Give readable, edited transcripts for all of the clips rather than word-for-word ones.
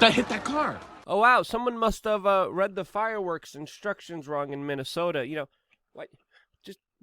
that hit that car. Oh, wow. Someone must have read the fireworks instructions wrong in Minnesota. You know,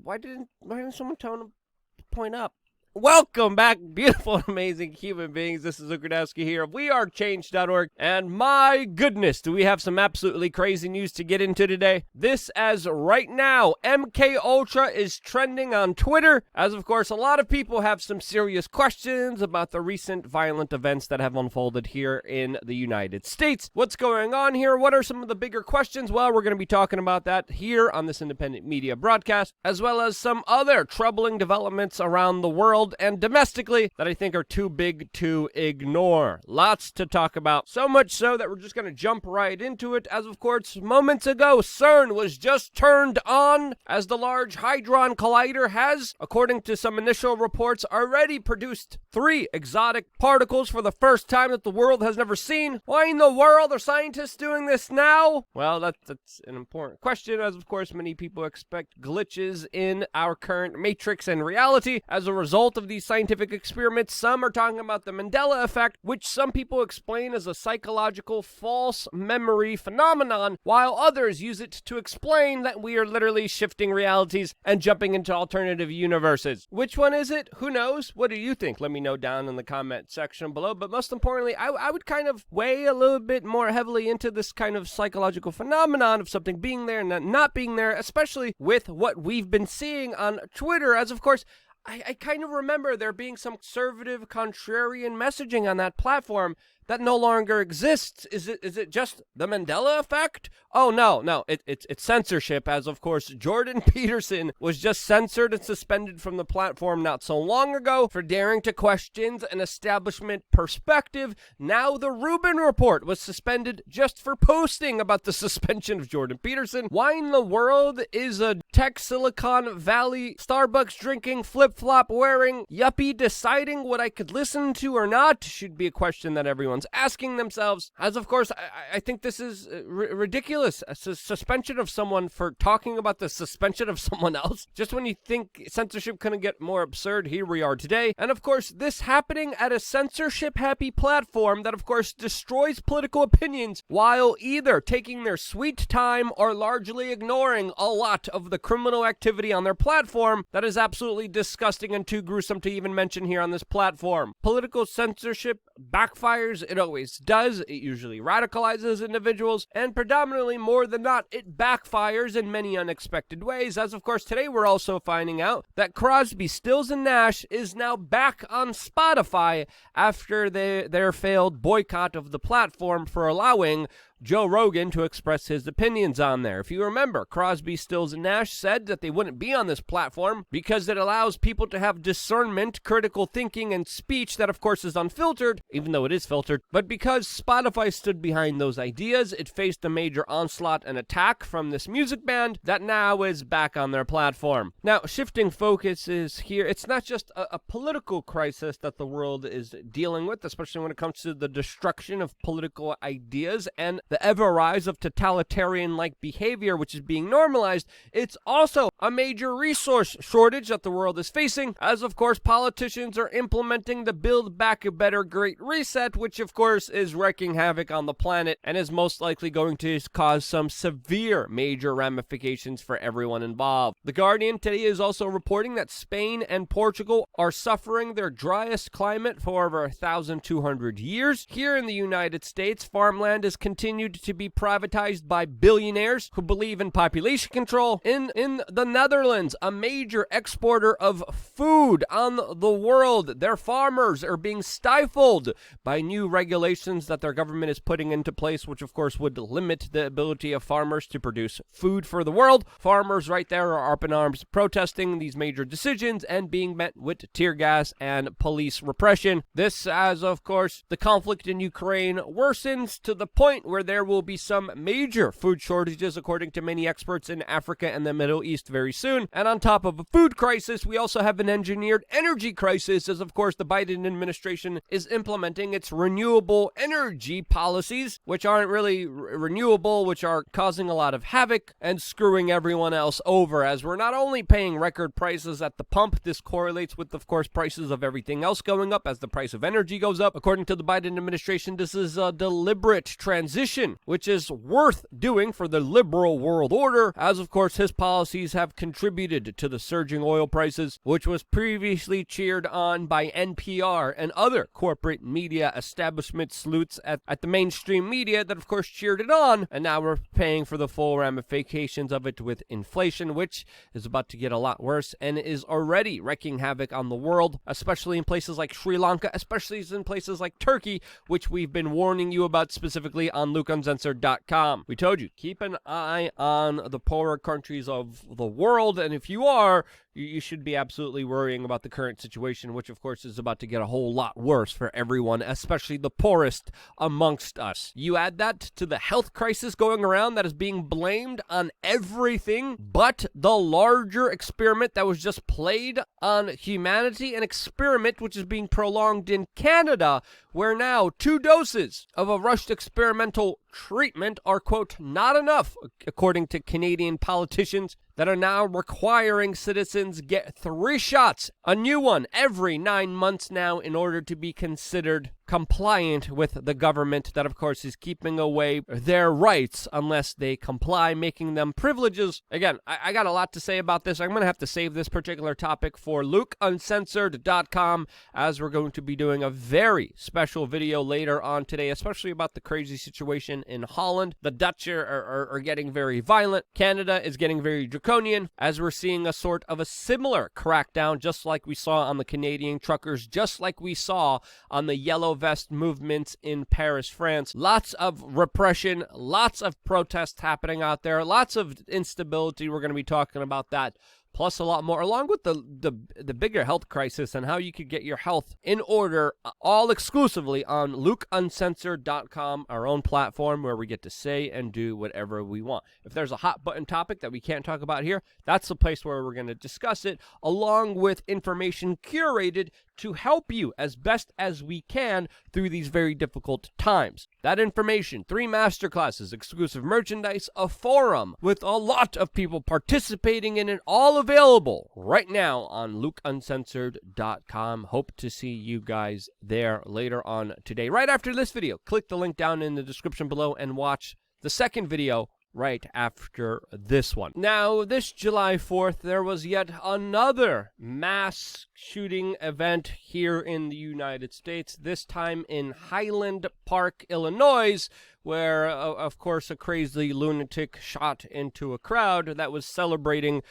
why didn't someone tell them to point up? Welcome back, beautiful and amazing human beings. This is Ukradowski here of wearechange.org. And my goodness, do we have some absolutely crazy news to get into today. This as right now, MK Ultra is trending on Twitter. As of course, a lot of people have some serious questions about the recent violent events that have unfolded here in the United States. What's going on here? What are some of the bigger questions? Well, we're going to be talking about that here on this independent media broadcast, as well as some other troubling developments around the world and domestically that I think are too big to ignore. Lots to talk about. So much so that we're just going to jump right into it. As of course, moments ago, CERN was just turned on as the Large Hadron Collider has, according to some initial reports, already produced 3 exotic particles for the first time that the world has never seen. Why in the world are scientists doing this now? Well, that's an important question, as of course many people expect glitches in our current matrix and reality as a result of these scientific experiments. Some are talking about the Mandela effect, which some people explain as a psychological false memory phenomenon, while others use it to explain that we are literally shifting realities and jumping into alternative universes. Which one is it? Who knows? What do you think? Let me know down in the comment section below. But most importantly, I would kind of weigh a little bit more heavily into this kind of psychological phenomenon of something being there and not being there, especially with what we've been seeing on Twitter, as of course I kind of remember there being some conservative, contrarian messaging on that platform that no longer exists. Is it just the Mandela effect? Oh, no, it's censorship, as of course Jordan Peterson was just censored and suspended from the platform not so long ago for daring to question an establishment perspective. Now the Rubin Report was suspended just for posting about the suspension of Jordan Peterson. Why in the world is a tech Silicon Valley Starbucks drinking, flip-flop wearing yuppie deciding what I could listen to or not? Should be a question that everyone's asking themselves. As of course, I think this is ridiculous. A suspension of someone for talking about the suspension of someone else. Just when you think censorship couldn't get more absurd, here we are today. And of course, this happening at a censorship-happy platform that of course destroys political opinions while either taking their sweet time or largely ignoring a lot of the criminal activity on their platform that is absolutely disgusting and too gruesome to even mention here on this platform. Political censorship backfires. It always does. It usually radicalizes individuals, and predominantly more than not, it backfires in many unexpected ways. As of course today we're also finding out that Crosby, Stills and Nash is now back on Spotify after their failed boycott of the platform for allowing Joe Rogan to express his opinions on there. If you remember, Crosby, Stills, and Nash said that they wouldn't be on this platform because it allows people to have discernment, critical thinking, and speech that of course is unfiltered, even though it is filtered. But because Spotify stood behind those ideas, it faced a major onslaught and attack from this music band that now is back on their platform. Now, shifting focus is here. It's not just a political crisis that the world is dealing with, especially when it comes to the destruction of political ideas and the ever rise of totalitarian-like behavior, which is being normalized. It's also a major resource shortage that the world is facing, as of course politicians are implementing the Build Back Better Great Reset, which of course is wreaking havoc on the planet and is most likely going to cause some severe major ramifications for everyone involved. The Guardian today is also reporting that Spain and Portugal are suffering their driest climate for over 1,200 years. Here in the United States, farmland is continuing to be privatized by billionaires who believe in population control. In the Netherlands, a major exporter of food on the world, their farmers are being stifled by new regulations that their government is putting into place, which of course would limit the ability of farmers to produce food for the world. Farmers right there are up in arms protesting these major decisions and being met with tear gas and police repression. This as of course the conflict in Ukraine worsens to the point where there will be some major food shortages, according to many experts, in Africa and the Middle East very soon. And on top of a food crisis, we also have an engineered energy crisis, as of course the Biden administration is implementing its renewable energy policies, which aren't really renewable, which are causing a lot of havoc and screwing everyone else over, as we're not only paying record prices at the pump. This correlates with, of course, prices of everything else going up as the price of energy goes up. According to the Biden administration, this is a deliberate transition, which is worth doing for the liberal world order, as of course his policies have contributed to the surging oil prices, which was previously cheered on by NPR and other corporate media establishment sleuths at the mainstream media that of course cheered it on, and now we're paying for the full ramifications of it with inflation, which is about to get a lot worse and is already wreaking havoc on the world, especially in places like Sri Lanka, especially in places like Turkey, which we've been warning you about specifically on LukeUncensored.com. We told you, keep an eye on the poorer countries of the world, and if you are, you should be absolutely worrying about the current situation, which of course is about to get a whole lot worse for everyone, especially the poorest amongst us. You add that to the health crisis going around that is being blamed on everything but the larger experiment that was just played on humanity, an experiment which is being prolonged in Canada, where now 2 doses of a rushed experimental treatment are, quote, not enough, according to Canadian politicians that are now requiring citizens get 3 shots, a new one every 9 months now, in order to be considered compliant with the government that of course is keeping away their rights unless they comply, making them privileges. Again, I got a lot to say about this. I'm going to have to save this particular topic for LukeUncensored.com, as we're going to be doing a very special video later on today, especially about the crazy situation in Holland. The Dutch are getting very violent. Canada is getting very draconian, as we're seeing a sort of a similar crackdown, just like we saw on the Canadian truckers, just like we saw on the yellow vest movements in Paris, France. Lots of repression, lots of protests happening out there, lots of instability. We're going to be talking about that, plus a lot more, along with the bigger health crisis and how you could get your health in order, all exclusively on LukeUncensored.com, our own platform where we get to say and do whatever we want. If there's a hot button topic that we can't talk about here, that's the place where we're going to discuss it, along with information curated to help you as best as we can through these very difficult times. That information, 3 masterclasses, exclusive merchandise, a forum with a lot of people participating in it, all available right now on LukeUncensored.com. Hope to see you guys there later on today. Right after this video, click the link down in the description below and watch the second video right after this one. Now, this July 4th, there was yet another mass shooting event here in the United States, this time in Highland Park, Illinois, where, of course, a crazy lunatic shot into a crowd that was celebrating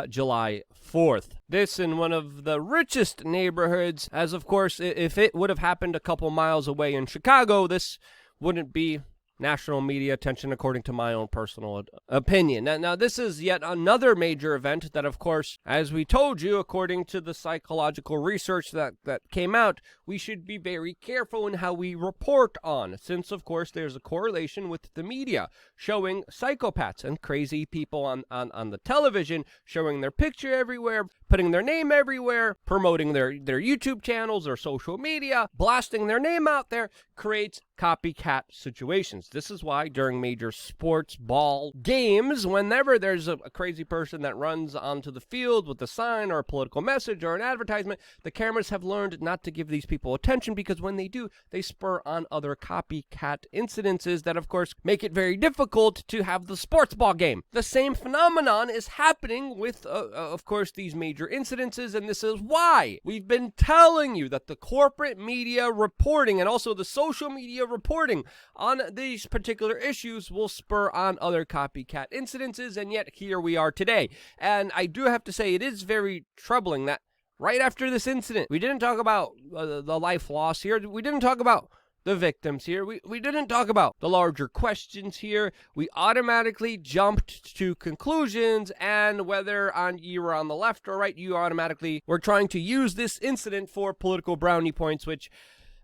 July 4th. This in one of the richest neighborhoods, as, of course, if it would have happened a couple miles away in Chicago, this wouldn't be national media attention, according to my own personal opinion. Now, this is yet another major event that, of course, as we told you, according to the psychological research that came out, we should be very careful in how we report on, since, of course, there's a correlation with the media showing psychopaths and crazy people on the television, showing their picture everywhere, putting their name everywhere, promoting their YouTube channels or social media, blasting their name out there, creates copycat situations. This is why during major sports ball games, whenever there's a crazy person that runs onto the field with a sign or a political message or an advertisement, the cameras have learned not to give these people attention, because when they do, they spur on other copycat incidences that, of course, make it very difficult to have the sports ball game. The same phenomenon is happening with, of course, these major incidences, and this is why we've been telling you that the corporate media reporting and also the social media reporting on these particular issues will spur on other copycat incidences, and yet here we are today. And I do have to say, it is very troubling that right after this incident, we didn't talk about the life loss here. We didn't talk about the victims here. We didn't talk about the larger questions here. We automatically jumped to conclusions, and whether you were on the left or right, you automatically were trying to use this incident for political brownie points, which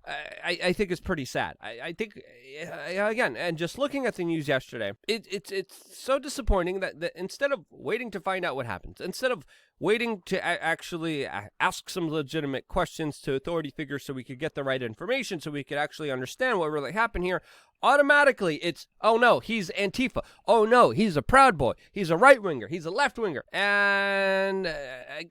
I think it's pretty sad. I think, again, and just looking at the news yesterday, it's so disappointing that instead of waiting to find out what happens, instead of waiting to actually ask some legitimate questions to authority figures so we could get the right information, so we could actually understand what really happened here, automatically it's, oh no, he's Antifa. Oh no, he's a Proud Boy. He's a right-winger. He's a left-winger. And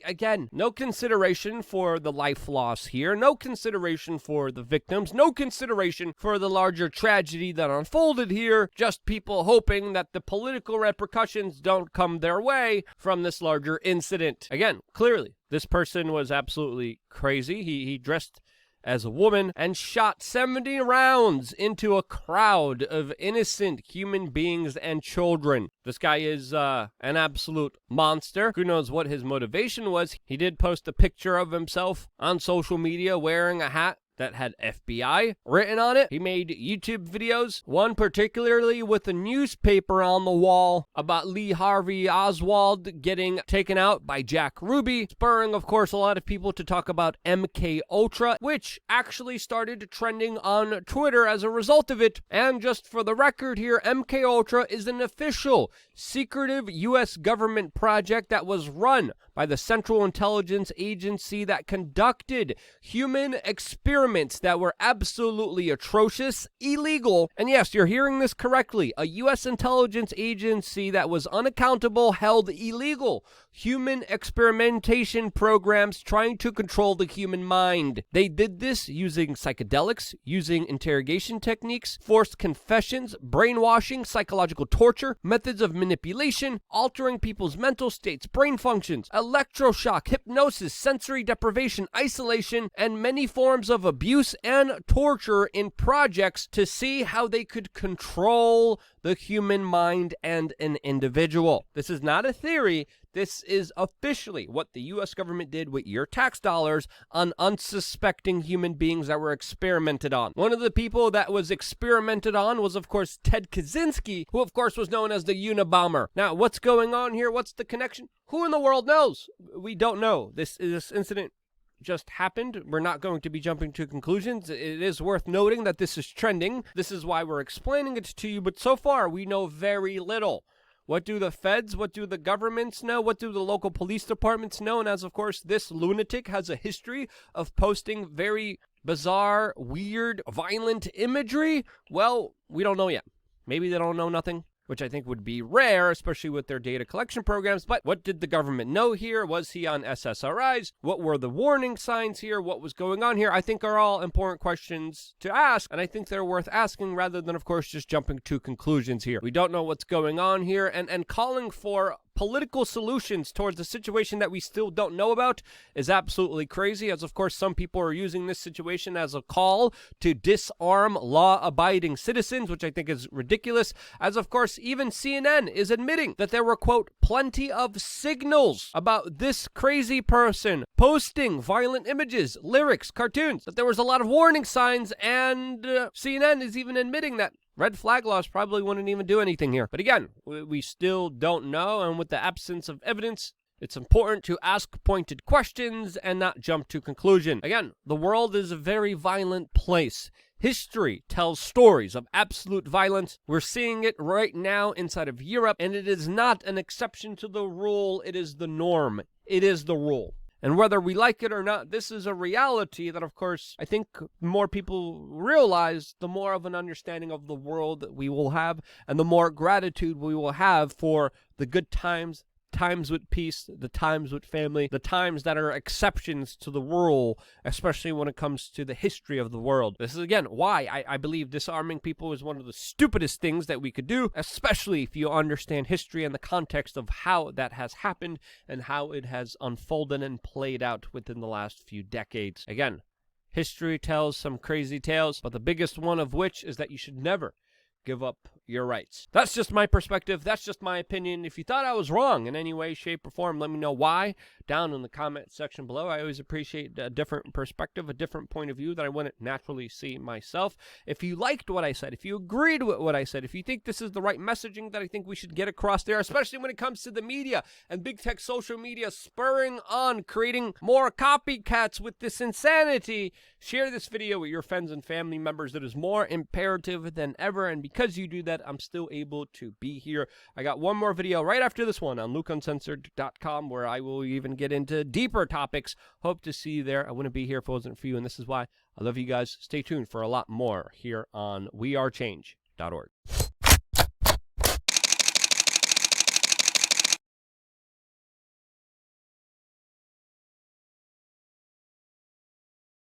again, no consideration for the life loss here. No consideration for the victims. No consideration for the larger tragedy that unfolded here. Just people hoping that the political repercussions don't come their way from this larger incident. Again, clearly, this person was absolutely crazy. He dressed as a woman and shot 70 rounds into a crowd of innocent human beings and children. This guy is an absolute monster. Who knows what his motivation was? He did post a picture of himself on social media wearing a hat that had FBI written on it. He made YouTube videos, one particularly with a newspaper on the wall about Lee Harvey Oswald getting taken out by Jack Ruby, spurring, of course, a lot of people to talk about MK Ultra, which actually started trending on Twitter as a result of it. And just for the record here, MK Ultra is an official, secretive U.S. government project that was run by the Central Intelligence Agency that conducted human experiments that were absolutely atrocious, illegal, and yes, you're hearing this correctly, a U.S. intelligence agency that was unaccountable, held illegal human experimentation programs trying to control the human mind. They did this using psychedelics, using interrogation techniques, forced confessions, brainwashing, psychological torture, methods of manipulation, altering people's mental states, brain functions, electroshock, hypnosis, sensory deprivation, isolation, and many forms of abuse and torture in projects to see how they could control the human mind and an individual. This is not a theory. This is officially what the U.S. government did with your tax dollars on unsuspecting human beings that were experimented on. One of the people that was experimented on was, of course, Ted Kaczynski, who, of course, was known as the Unabomber. Now, what's going on here? What's the connection? Who in the world knows? We don't know. This incident just happened. We're not going to be jumping to conclusions. It is worth noting that this is trending. This is why we're explaining it to you, but so far we know very little. What do the feds, what do the governments know, what do the local police departments know? And as, of course, this lunatic has a history of posting very bizarre, weird, violent imagery, well, we don't know yet. Maybe they don't know nothing, which I think would be rare, especially with their data collection programs. But what did the government know here? Was he on SSRIs? What were the warning signs here? What was going on here? I think are all important questions to ask, and I think they're worth asking rather than, of course, just jumping to conclusions here. We don't know what's going on here, and calling for political solutions towards a situation that we still don't know about is absolutely crazy, as of course some people are using this situation as a call to disarm law-abiding citizens, which I think is ridiculous, as of course even CNN is admitting that there were, quote, plenty of signals about this crazy person posting violent images, lyrics, cartoons, that there was a lot of warning signs, and CNN is even admitting that red flag laws probably wouldn't even do anything here. But again, we still don't know, and with the absence of evidence, it's important to ask pointed questions and not jump to conclusion. Again, the world is a very violent place. History tells stories of absolute violence. We're seeing it right now inside of Europe, and it is not an exception to the rule. It is the norm. It is the rule. And whether we like it or not, this is a reality that, of course, I think more people realize, the more of an understanding of the world that we will have, and the more gratitude we will have for the good times, times with peace, the times with family, the times that are exceptions to the rule, especially when it comes to the history of the world. This is, again, why I believe disarming people is one of the stupidest things that we could do, especially if you understand history and the context of how that has happened and how it has unfolded and played out within the last few decades. Again, history tells some crazy tales, but the biggest one of which is that you should never give up your rights. That's just my perspective. That's just my opinion. If you thought I was wrong in any way, shape, or form, let me know why down in the comment section below. I always appreciate a different perspective, a different point of view that I wouldn't naturally see myself. If you liked what I said, if you agreed with what I said, if you think this is the right messaging that I think we should get across there, especially when it comes to the media and big tech social media spurring on, creating more copycats with this insanity, share this video with your friends and family members. That is more imperative than ever, and because you do that, I'm still able to be here. I got one more video right after this one on lukeuncensored.com where I will even get into deeper topics. Hope to see you there. I wouldn't be here if it wasn't for you, and this is why I love you guys. Stay tuned for a lot more here on wearechange.org.